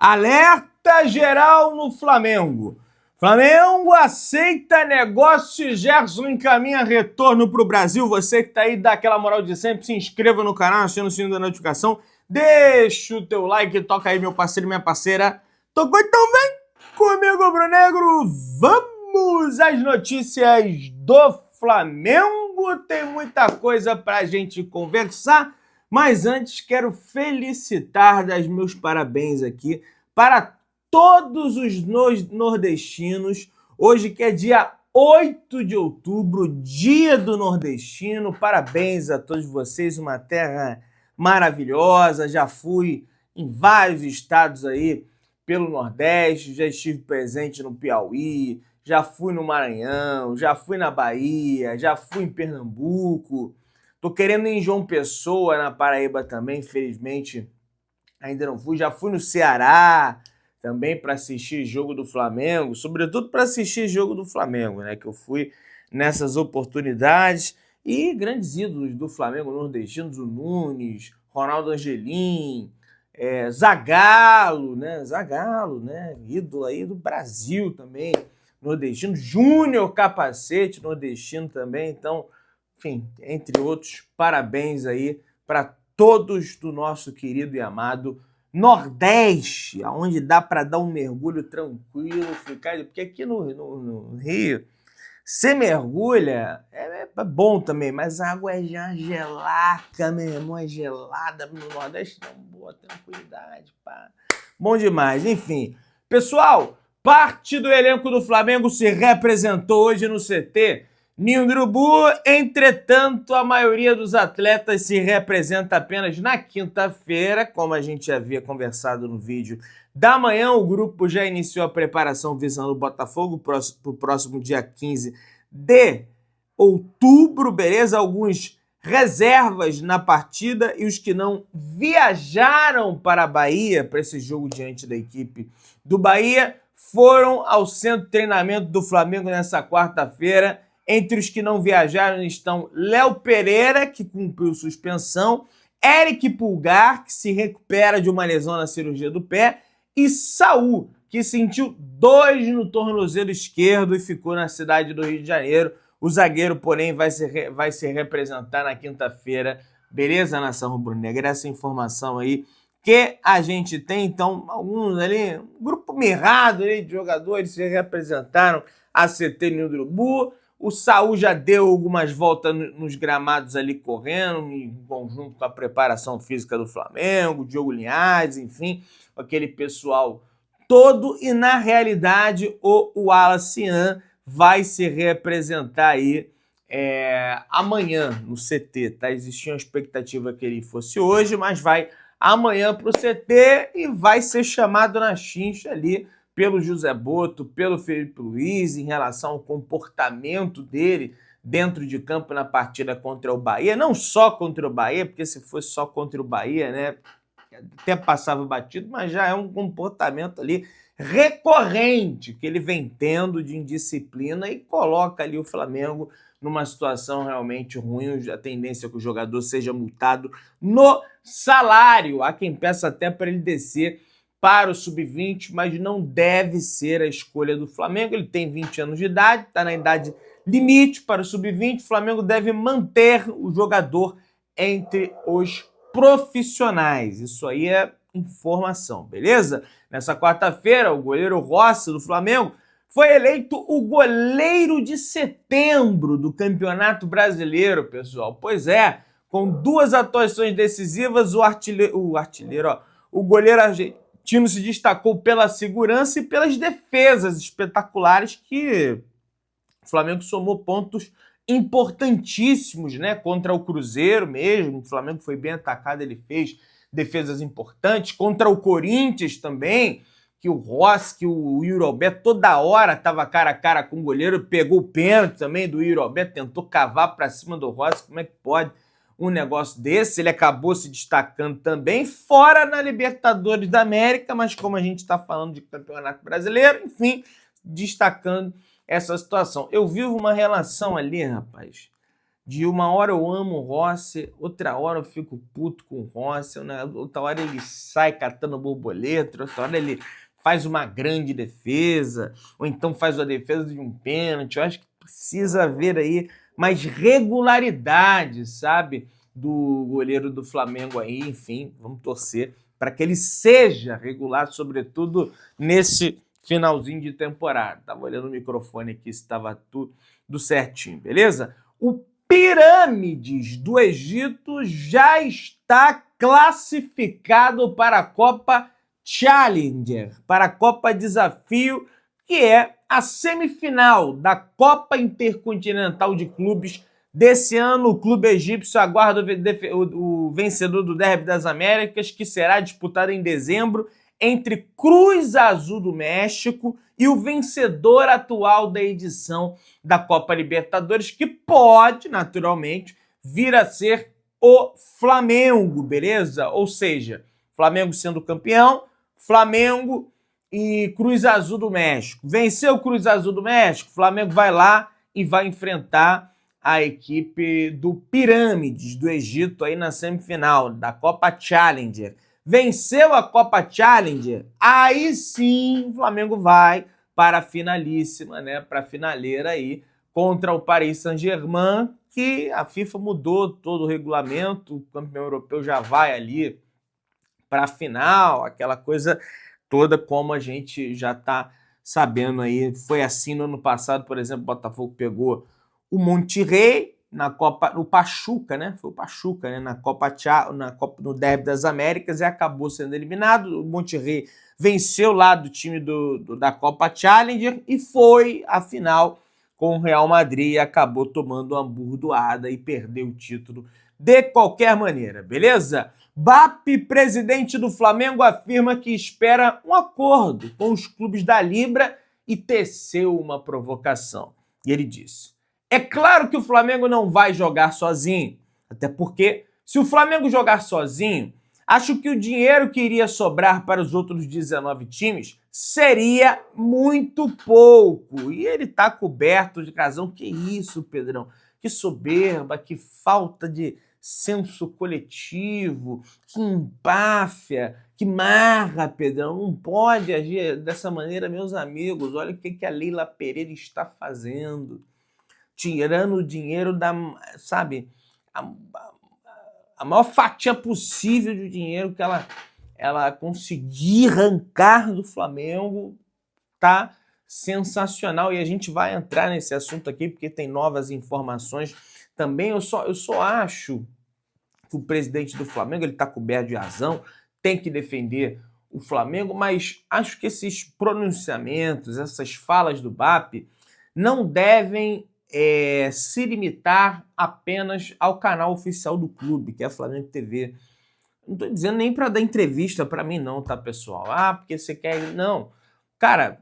Alerta geral no Flamengo. Flamengo aceita negócio e Gerson encaminha retorno para o Brasil. Você que está aí, dá aquela moral de sempre, se inscreva no canal, aciona o sininho da notificação, deixa o teu like, toca aí meu parceiro e minha parceira. Tocou, então vem comigo, Rubro Negro. Vamos às notícias do Flamengo. Tem muita coisa para a gente conversar, mas antes quero felicitar, dar meus parabéns aqui para todos os nordestinos, hoje que é dia 8 de outubro, dia do nordestino. Parabéns a todos vocês, uma terra maravilhosa. Já fui em vários estados aí pelo Nordeste, já estive presente no Piauí, já fui no Maranhão, já fui na Bahia, já fui em Pernambuco. Tô querendo ir em João Pessoa, na Paraíba também, infelizmente ainda não fui. Já fui no Ceará também para assistir jogo do Flamengo, sobretudo para assistir jogo do Flamengo, né? Que eu fui nessas oportunidades. E grandes ídolos do Flamengo nordestinos, o Nunes, Ronaldo Angelim, Zagallo, né? Zagallo, né? Ídolo aí do Brasil também, nordestino. Júnior Capacete, nordestino também. Então, enfim, entre outros, parabéns aí para todos do nosso querido e amado Nordeste, onde dá para dar um mergulho tranquilo, ficar, porque aqui no Rio, você mergulha, é bom também, mas a água é já gelaca, meu irmão, é gelada. No Nordeste dá uma boa tranquilidade, pá. Bom demais, enfim. Pessoal, parte do elenco do Flamengo se representou hoje no CT Ninho do Urubu. Entretanto, a maioria dos atletas se representa apenas na quinta-feira, como a gente havia conversado no vídeo da manhã. O grupo já iniciou a preparação visando o Botafogo para o próximo dia 15 de outubro, beleza? Alguns reservas na partida e os que não viajaram para a Bahia para esse jogo diante da equipe do Bahia foram ao centro de treinamento do Flamengo nessa quarta-feira. Entre os que não viajaram estão Léo Pereira, que cumpriu suspensão, Eric Pulgar, que se recupera de uma lesão na cirurgia do pé, e Saul, que sentiu dores no tornozelo esquerdo e ficou na cidade do Rio de Janeiro. O zagueiro, porém, vai se representar na quinta-feira. Beleza, nação rubro-negra? Essa informação aí que a gente tem. Então, alguns ali, um grupo mirrado ali de jogadores se representaram a CT Ninho do Urubu. O Saul já deu algumas voltas nos gramados ali correndo, em conjunto com a preparação física do Flamengo, Diogo Linhares, enfim, aquele pessoal todo. E na realidade o Wallace vai se representar aí amanhã no CT, tá? Existia uma expectativa que ele fosse hoje, mas vai amanhã para o CT e vai ser chamado na chincha ali pelo José Boto, pelo Felipe Luiz, em relação ao comportamento dele dentro de campo na partida contra o Bahia. Não só contra o Bahia, porque se fosse só contra o Bahia, né, até passava batido, mas já é um comportamento ali recorrente que ele vem tendo de indisciplina e coloca ali o Flamengo numa situação realmente ruim. A tendência é que o jogador seja multado no salário. Há quem peça até para ele descer para o sub-20, mas não deve ser a escolha do Flamengo. Ele tem 20 anos de idade, está na idade limite para o sub-20. O Flamengo deve manter o jogador entre os profissionais. Isso aí é informação, beleza? Nessa quarta-feira, o goleiro Rossi do Flamengo foi eleito o goleiro de setembro do Campeonato Brasileiro, pessoal. Pois é, com 2 atuações decisivas, o goleiro argentino se destacou pela segurança e pelas defesas espetaculares, que o Flamengo somou pontos importantíssimos, né? Contra o Cruzeiro mesmo, o Flamengo foi bem atacado, ele fez defesas importantes. Contra o Corinthians também, que o Rossi, que o Yuri Alberto toda hora estava cara a cara com o goleiro, pegou o pênalti também do Yuri Alberto, tentou cavar para cima do Rossi. Como é que pode um negócio desse? Ele acabou se destacando também, fora na Libertadores da América, mas como a gente está falando de Campeonato Brasileiro, enfim, destacando essa situação. Eu vivo uma relação ali, rapaz, de uma hora eu amo o Rossi, outra hora eu fico puto com o Rossi, né? Outra hora ele sai catando borboleta, outra hora ele faz uma grande defesa, ou então faz a defesa de um pênalti. Eu acho que precisa haver aí mais regularidade, sabe, do goleiro do Flamengo aí. Enfim, vamos torcer para que ele seja regular, sobretudo nesse finalzinho de temporada. Estava olhando o microfone aqui se estava tudo certinho, beleza? O Pirâmides do Egito já está classificado para a Copa Challenger, para a Copa Desafio, que é a semifinal da Copa Intercontinental de Clubes desse ano. O clube egípcio aguarda o vencedor do Derby das Américas, que será disputado em dezembro entre Cruz Azul do México e o vencedor atual da edição da Copa Libertadores, que pode, naturalmente, vir a ser o Flamengo, beleza? Ou seja, Flamengo sendo campeão, Flamengo e Cruz Azul do México. Venceu o Cruz Azul do México, Flamengo vai lá e vai enfrentar a equipe do Pirâmides do Egito aí na semifinal da Copa Challenger. Venceu a Copa Challenger, aí sim o Flamengo vai para a finalíssima, né? Para a finaleira aí contra o Paris Saint-Germain, que a FIFA mudou todo o regulamento, o campeão europeu já vai ali para a final, aquela coisa toda como a gente já está sabendo aí. Foi assim no ano passado, por exemplo, o Botafogo pegou o Monterrey na Copa, o Pachuca, né? Foi o Pachuca, né? Na Copa, no Derby das Américas e acabou sendo eliminado. O Monterrey venceu lá do time da Copa Challenger e foi à final com o Real Madrid e acabou tomando uma burdoada e perdeu o título de qualquer maneira, beleza? BAP, presidente do Flamengo, afirma que espera um acordo com os clubes da Libra e teceu uma provocação. E ele disse: é claro que o Flamengo não vai jogar sozinho, até porque se o Flamengo jogar sozinho, acho que o dinheiro que iria sobrar para os outros 19 times seria muito pouco. E ele está coberto de razão. Que isso, Pedrão? Que soberba, que falta de senso coletivo, que empáfia, que marra, Pedrão. Não pode agir dessa maneira, meus amigos. Olha o que a Leila Pereira está fazendo. Tirando o dinheiro da, sabe, a maior fatia possível de dinheiro que ela conseguir arrancar do Flamengo. Tá sensacional. E a gente vai entrar nesse assunto aqui porque tem novas informações também. Eu só acho que o presidente do Flamengo, ele tá coberto de razão, tem que defender o Flamengo, mas acho que esses pronunciamentos, essas falas do BAP não devem se limitar apenas ao canal oficial do clube, que é a Flamengo TV. Não tô dizendo nem para dar entrevista para mim não, tá, pessoal? Ah, porque você quer... Não. Cara,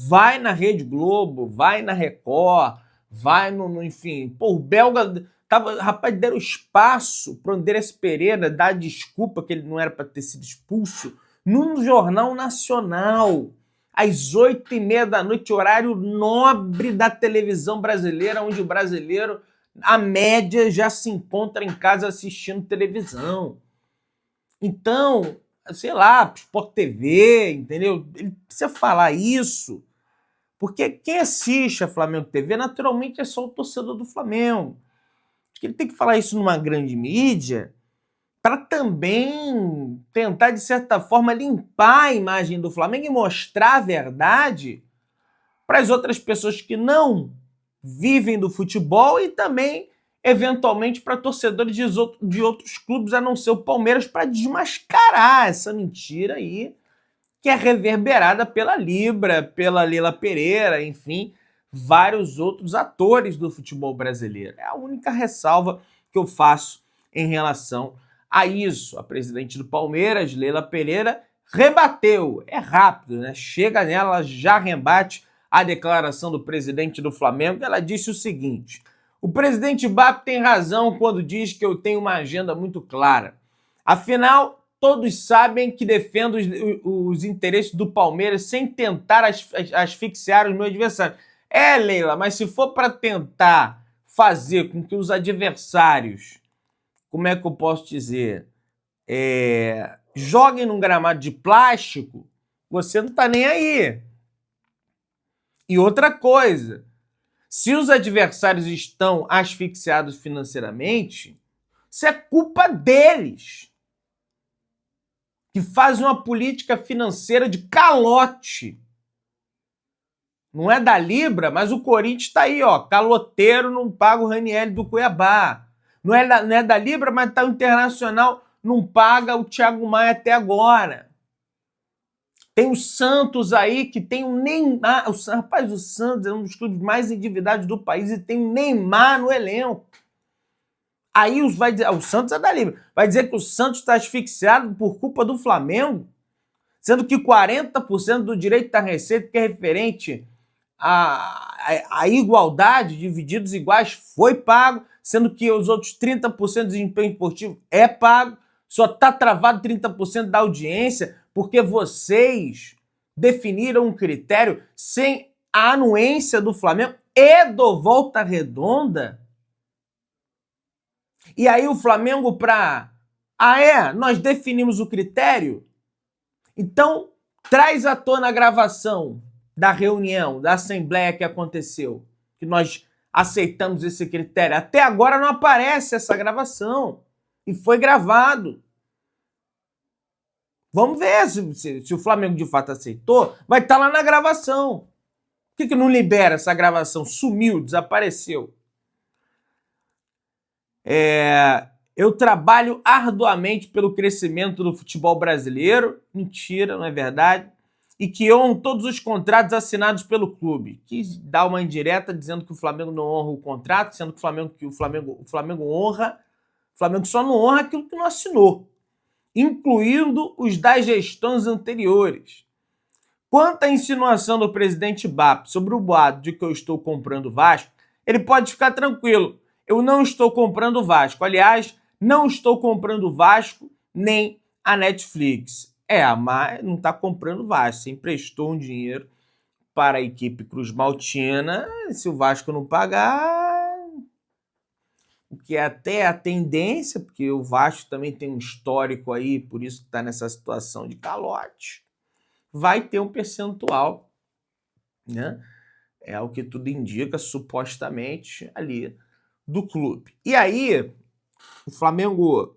vai na Rede Globo, vai na Record, vai enfim... Pô, o belga... Rapaz, deram espaço para o Andrés Pereira dar desculpa que ele não era para ter sido expulso no Jornal Nacional, às 8h30 da noite, horário nobre da televisão brasileira, onde o brasileiro, a média, já se encontra em casa assistindo televisão. Então, sei lá, Sport TV, entendeu? Ele precisa falar isso, porque quem assiste a Flamengo TV, naturalmente, é só o torcedor do Flamengo. Acho que ele tem que falar isso numa grande mídia para também tentar, de certa forma, limpar a imagem do Flamengo e mostrar a verdade para as outras pessoas que não vivem do futebol e também, eventualmente, para torcedores de outros clubes, a não ser o Palmeiras, para desmascarar essa mentira aí que é reverberada pela Libra, pela Leila Pereira, enfim, vários outros atores do futebol brasileiro. É a única ressalva que eu faço em relação a isso. A presidente do Palmeiras, Leila Pereira, rebateu. É rápido, né? Chega nela, já rebate a declaração do presidente do Flamengo. Ela disse o seguinte: o presidente BAP tem razão quando diz que eu tenho uma agenda muito clara. Afinal, todos sabem que defendo os interesses do Palmeiras sem tentar asfixiar os meus adversários. É, Leila, mas se for para tentar fazer com que os adversários, como é que eu posso dizer, joguem num gramado de plástico, você não está nem aí. E outra coisa, se os adversários estão asfixiados financeiramente, isso é culpa deles, que fazem uma política financeira de calote. Não é da Libra, mas o Corinthians está aí, ó, caloteiro, não paga o Ranieri do Cuiabá. Não é da Libra, mas tá o Internacional, não paga o Thiago Maia até agora. Tem o Santos aí, que tem o Neymar. Rapaz, o Santos é um dos clubes mais endividados do país e tem o Neymar no elenco. Aí vai dizer, o Santos é da Libra, vai dizer que o Santos está asfixiado por culpa do Flamengo, sendo que 40% do direito da receita, que é referente à igualdade, divididos iguais, foi pago, sendo que os outros 30% do desempenho esportivo é pago, só está travado 30% da audiência, porque vocês definiram um critério sem a anuência do Flamengo e do Volta Redonda. E aí o Flamengo nós definimos o critério? Então, traz à tona a gravação da reunião, da assembleia que aconteceu, que nós aceitamos esse critério. Até agora não aparece essa gravação. E foi gravado. Vamos ver se o Flamengo de fato aceitou. Vai estar lá na gravação. Por que não libera essa gravação? Sumiu, desapareceu. Eu trabalho arduamente pelo crescimento do futebol brasileiro. Mentira, não é verdade. E que honram todos os contratos assinados pelo clube. Quis dar uma indireta dizendo que o Flamengo não honra o contrato, sendo que o Flamengo honra. O Flamengo só não honra aquilo que não assinou, incluindo os das gestões anteriores. Quanto à insinuação do presidente BAP sobre o boato de que eu estou comprando o Vasco, ele pode ficar tranquilo. Eu não estou comprando o Vasco. Aliás, não estou comprando o Vasco nem a Netflix. Mas não está comprando o Vasco. Você emprestou um dinheiro para a equipe Cruz Maltina. Se o Vasco não pagar, o que é até a tendência, porque o Vasco também tem um histórico aí, por isso que está nessa situação de calote, vai ter um percentual, né? É o que tudo indica, supostamente, ali do clube. E aí, o Flamengo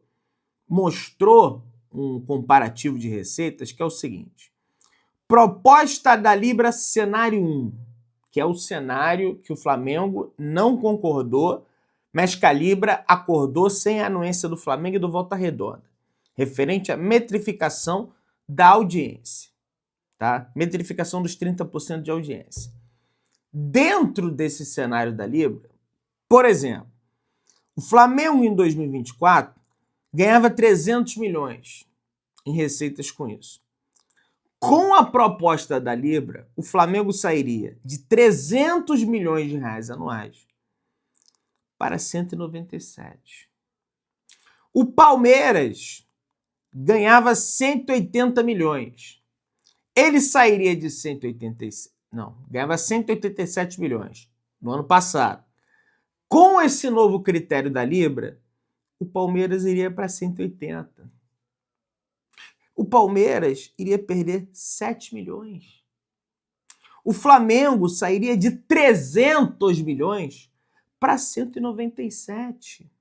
mostrou um comparativo de receitas que é o seguinte: proposta da Libra cenário 1, que é o cenário que o Flamengo não concordou, mas que a Libra acordou sem a anuência do Flamengo e do Volta Redonda, referente à metrificação da audiência, tá? Metrificação dos 30% de audiência. Dentro desse cenário da Libra, por exemplo, o Flamengo em 2024 ganhava 300 milhões em receitas com isso. Com a proposta da Libra, o Flamengo sairia de 300 milhões de reais anuais para 197. O Palmeiras ganhava 180 milhões. Ele sairia de 187 milhões no ano passado. Com esse novo critério da Libra, o Palmeiras iria para 180. O Palmeiras iria perder 7 milhões. O Flamengo sairia de 300 milhões para 197.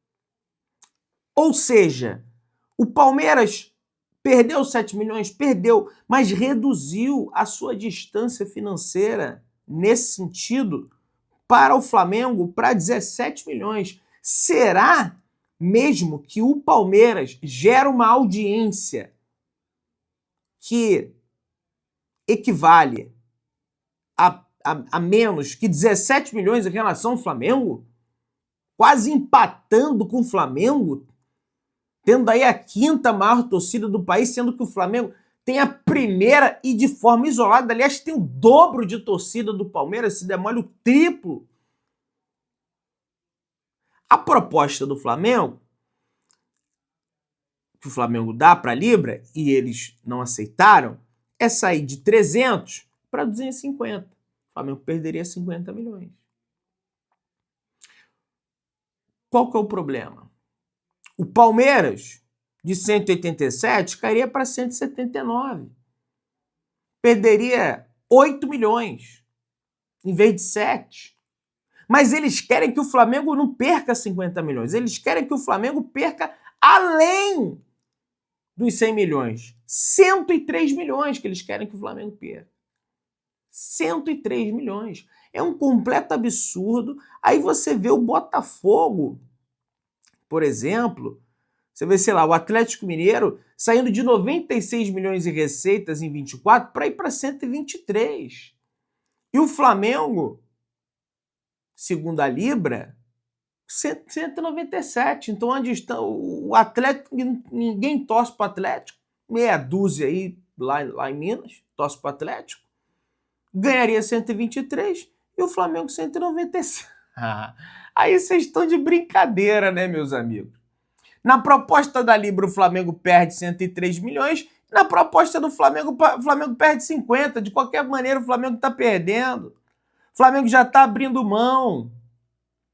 Ou seja, o Palmeiras perdeu 7 milhões? Perdeu, mas reduziu a sua distância financeira nesse sentido para o Flamengo para 17 milhões. Será mesmo que o Palmeiras gera uma audiência que equivale a menos que 17 milhões em relação ao Flamengo? Quase empatando com o Flamengo, tendo aí a quinta maior torcida do país, sendo que o Flamengo tem a primeira e de forma isolada. Aliás, tem o dobro de torcida do Palmeiras, se demole o triplo. A proposta do Flamengo, que o Flamengo dá para a Libra, e eles não aceitaram, é sair de 300 para 250. O Flamengo perderia 50 milhões. Qual que é o problema? O Palmeiras, de 187, cairia para 179. Perderia 8 milhões, em vez de 7. Mas eles querem que o Flamengo não perca 50 milhões. Eles querem que o Flamengo perca além dos 100 milhões. 103 milhões que eles querem que o Flamengo perca. 103 milhões. É um completo absurdo. Aí você vê o Botafogo, por exemplo, você vê, sei lá, o Atlético Mineiro saindo de 96 milhões em receitas em 24 para ir para 123. E o Flamengo, segundo a Libra, 197. Então, onde está o Atlético? Ninguém torce para o Atlético. Meia dúzia aí lá em Minas torce para o Atlético. Ganharia 123 e o Flamengo 197. Aí vocês estão de brincadeira, né, meus amigos? Na proposta da Libra, o Flamengo perde 103 milhões. Na proposta do Flamengo, o Flamengo perde 50. De qualquer maneira, o Flamengo está perdendo. O Flamengo já está abrindo mão.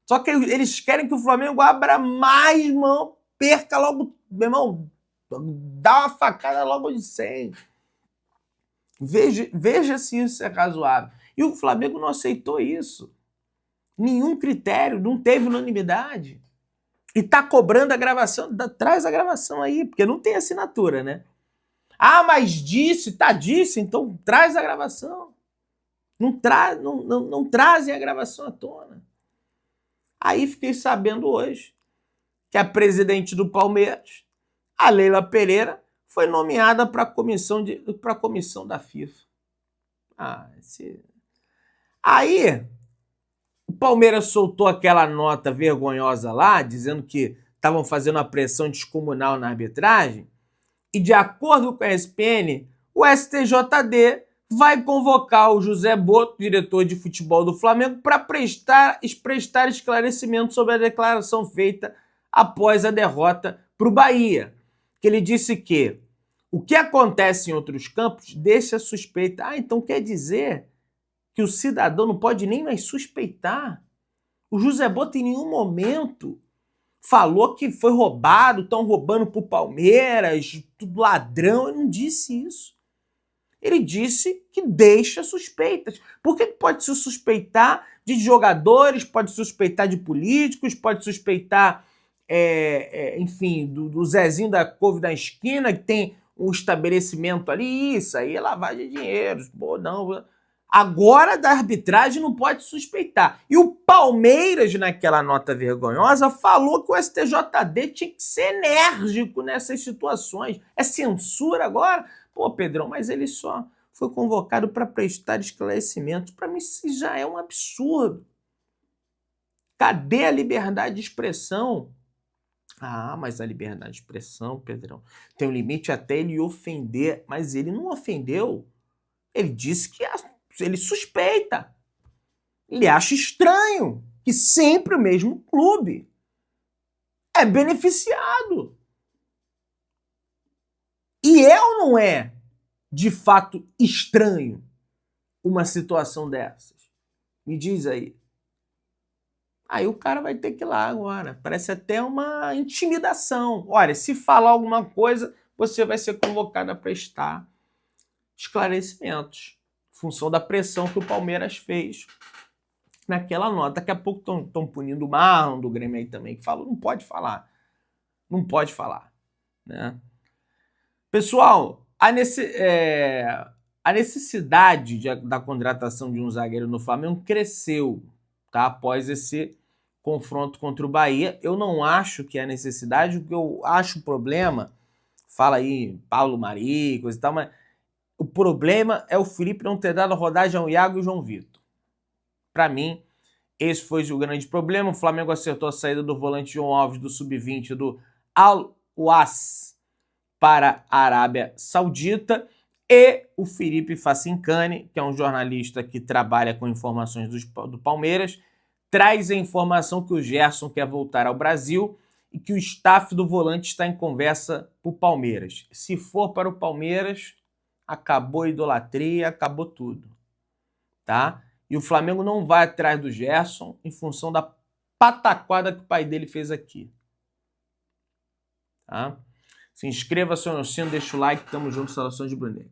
Só que eles querem que o Flamengo abra mais mão, perca logo, meu irmão, dá uma facada logo de 100. Veja se isso é razoável. E o Flamengo não aceitou isso. Nenhum critério, não teve unanimidade. E tá cobrando a gravação, traz a gravação aí, porque não tem assinatura, né? Ah, mas disse, então traz a gravação. Não trazem a gravação à tona. Aí fiquei sabendo hoje que a presidente do Palmeiras, a Leila Pereira, foi nomeada para a comissão da FIFA. Aí o Palmeiras soltou aquela nota vergonhosa lá, dizendo que estavam fazendo uma pressão descomunal na arbitragem, e de acordo com a ESPN, o STJD vai convocar o José Boto, diretor de futebol do Flamengo, para prestar esclarecimento sobre a declaração feita após a derrota para o Bahia. Que ele disse que o que acontece em outros campos deixa suspeita. Então quer dizer que o cidadão não pode nem mais suspeitar. O José Boto em nenhum momento falou que foi roubado, estão roubando pro Palmeiras, tudo ladrão. Ele não disse isso. Ele disse que deixa suspeitas. Por que pode se suspeitar de jogadores, pode suspeitar de políticos, pode suspeitar, enfim, do Zezinho da couve da esquina, que tem um estabelecimento ali? Isso aí é lavagem de dinheiro. Pô, não. Agora da arbitragem não pode suspeitar. E o Palmeiras, naquela nota vergonhosa, falou que o STJD tinha que ser enérgico nessas situações. É censura agora? Pô, Pedrão, mas ele só foi convocado para prestar esclarecimentos. Para mim isso já é um absurdo. Cadê a liberdade de expressão? Mas a liberdade de expressão, Pedrão, tem um limite até ele ofender. Mas ele não ofendeu. Ele disse que ele suspeita. Ele acha estranho que sempre o mesmo clube é beneficiado. E ou não é, de fato, estranho uma situação dessas? Me diz aí. Aí o cara vai ter que ir lá agora. Parece até uma intimidação. Olha, se falar alguma coisa, você vai ser convocado a prestar esclarecimentos. Em função da pressão que o Palmeiras fez naquela nota. Daqui a pouco estão punindo o Marlon do Grêmio aí também, que falou, não pode falar. Não pode falar. Né? Pessoal, a necessidade da contratação de um zagueiro no Flamengo cresceu, tá? Após esse confronto contra o Bahia. Eu não acho que é necessidade, o que eu acho o problema, fala aí Paulo Mari, coisa e tal, mas o problema é o Felipe não ter dado rodagem ao Iago e ao João Vitor. Para mim, esse foi o grande problema. O Flamengo acertou a saída do volante João Alves do Sub-20 do Al-Was para a Arábia Saudita, e o Felipe Facincani, que é um jornalista que trabalha com informações do Palmeiras, traz a informação que o Gerson quer voltar ao Brasil e que o staff do volante está em conversa para o Palmeiras. Se for para o Palmeiras, acabou a idolatria, acabou tudo. Tá? E o Flamengo não vai atrás do Gerson em função da pataquada que o pai dele fez aqui. Tá? Se inscreva, acione o sino, deixa o like, tamo junto, saudações de Bruneiro.